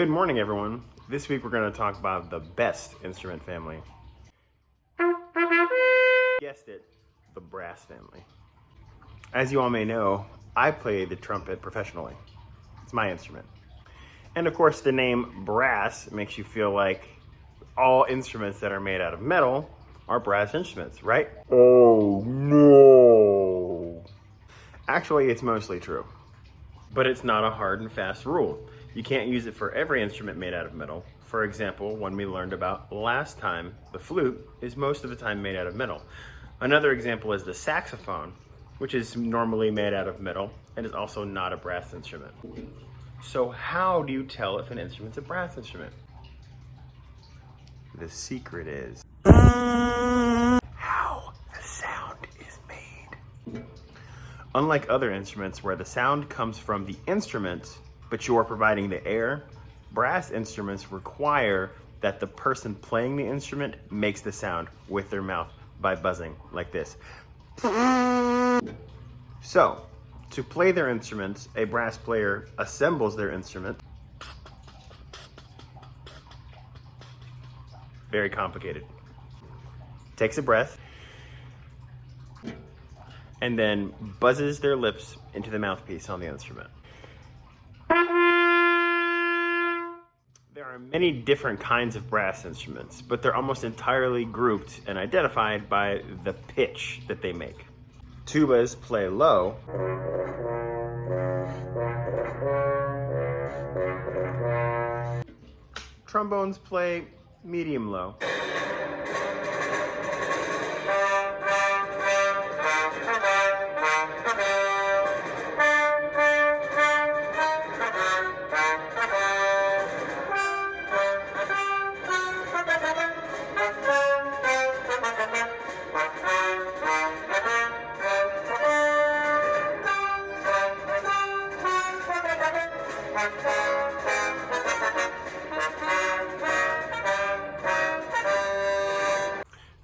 Good morning, everyone. This week we're going to talk about the best instrument family. Guessed it, the brass family. As you all may know, I play the trumpet professionally. It's my instrument. And of course, the name brass makes you feel like all instruments that are made out of metal are brass instruments, right? Oh no! Actually, it's mostly true. But it's not a hard and fast rule. You can't use it for every instrument made out of metal. For example, one we learned about last time, the flute, is most of the time made out of metal. Another example is the saxophone, which is normally made out of metal and is also not a brass instrument. So how do you tell if an instrument's a brass instrument? The secret is how the sound is made. Unlike other instruments where the sound comes from the instrument, but you are providing the air, brass instruments require that the person playing the instrument makes the sound with their mouth by buzzing like this. So, to play their instruments, a brass player assembles their instrument. Very complicated. Takes a breath, and then buzzes their lips into the mouthpiece on the instrument. There are many different kinds of brass instruments, but they're almost entirely grouped and identified by the pitch that they make. Tubas play low. Trombones play medium low.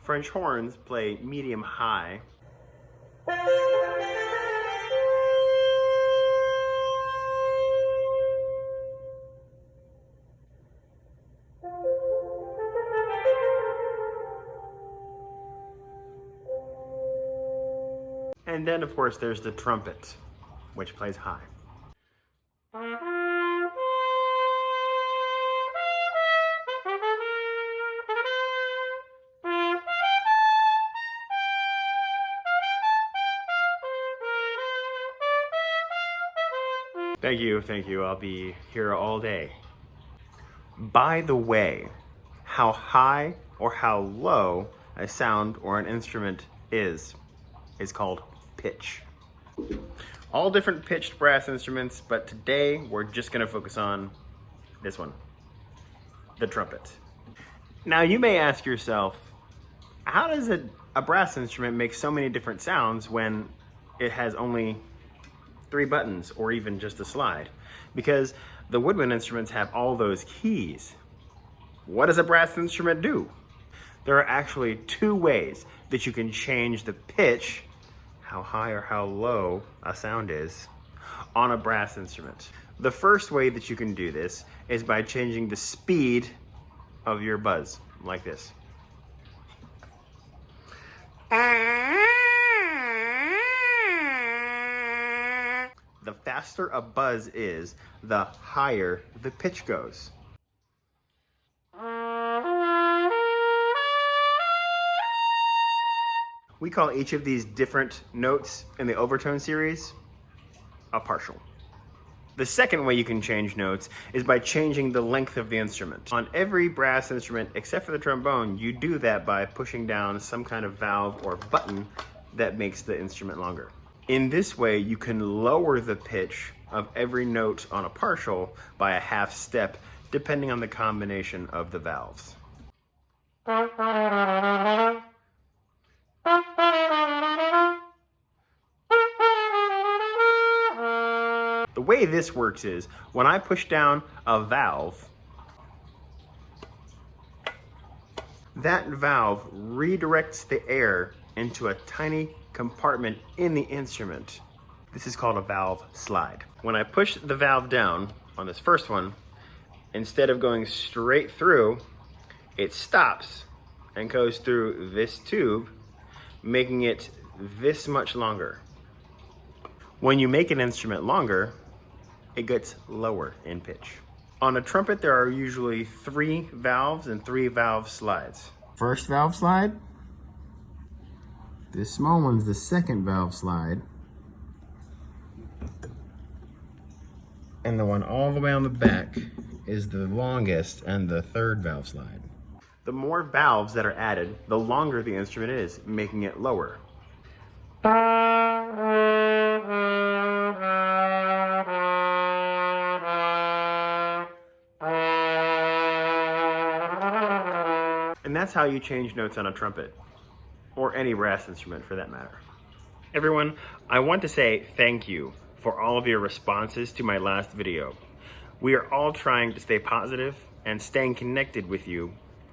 French horns play medium high. And then, of course, there's the trumpet, which plays high. Thank you. I'll be here all day. By the way, how high or how low a sound or an instrument is called pitch. All different pitched brass instruments, but today we're just gonna focus on this one, the trumpet. Now you may ask yourself, how does a brass instrument make so many different sounds when it has only 3 buttons or even just a slide? Because the woodwind instruments have all those keys. What does a brass instrument do? There are actually 2 ways that you can change the pitch, how high or how low a sound is, on a brass instrument. The first way that you can do this is by changing the speed of your buzz, like this. The faster a buzz is, the higher the pitch goes. We call each of these different notes in the overtone series a partial. The second way you can change notes is by changing the length of the instrument. On every brass instrument, except for the trombone, you do that by pushing down some kind of valve or button that makes the instrument longer. In this way, you can lower the pitch of every note on a partial by a half step, depending on the combination of the valves. The way this works is, when I push down a valve, that valve redirects the air into a tiny compartment in the instrument. This is called a valve slide. When I push the valve down on this first one, instead of going straight through, it stops and goes through this tube, making it this much longer. When you make an instrument longer, it gets lower in pitch. On a trumpet, there are usually 3 valves and 3 valve slides. First valve slide. This small one's the second valve slide. And the one all the way on the back is the longest and the third valve slide. The more valves that are added, the longer the instrument is, making it lower. And that's how you change notes on a trumpet, or any brass instrument for that matter. Everyone, I want to say thank you for all of your responses to my last video. We are all trying to stay positive and staying connected with you,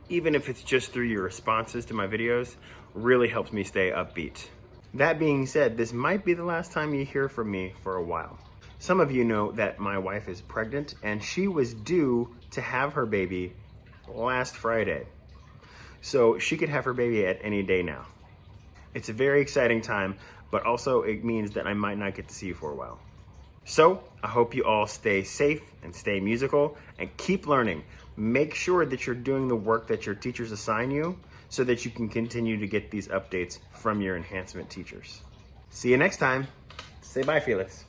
even if it's just through your responses to my videos, really helps me stay upbeat. That being said, this might be the last time you hear from me for a while. Some of you know that my wife is pregnant and she was due to have her baby last Friday. So she could have her baby at any day now. It's a very exciting time, but also it means that I might not get to see you for a while. So I hope you all stay safe and stay musical and keep learning. Make sure that you're doing the work that your teachers assign you so that you can continue to get these updates from your enhancement teachers. See you next time. Say bye, Felix.